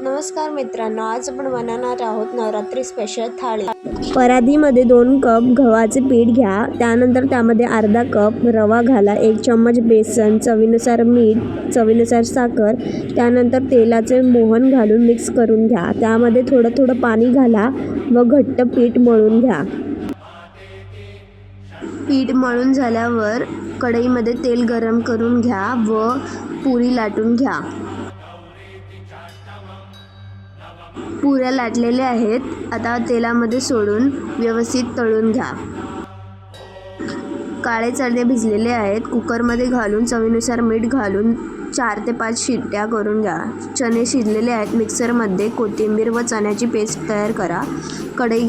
नमस्कार मित्रांनो, आज आपण बनवणार आहोत नवरात्री स्पेशल थाळी। परातीमध्ये 2 कप गव्हाचे पीठ घ्या। त्यानंतर त्यामध्ये अर्धा कप रवा घाला, 1 चम्मच बेसन, चवीनुसार मीठ, चवीनुसार साखर। त्यानंतर तेलाचे मोहन घालून मिक्स करून घ्या। त्यामध्ये थोडं पाणी घाला व घट्ट पीठ मळून घ्या। पीठ मळून झाल्यावर कढईमध्ये तेल गरम करून घ्या व पुरी लाटून घ्या। पुऱ्या लाटलेल्या आहेत, आता तेलामध्ये सोडून व्यवस्थित तळून घ्या। काळे चणे भिजलेले आहेत, कुकरमध्ये घालून चवीनुसार मीठ घालून 4 ते 5 शिट्ट्या करून घ्या। चणे शिजलेले आहेत, मिक्सरमध्ये कोथिंबीर व चण्याची पेस्ट तयार करा। कढई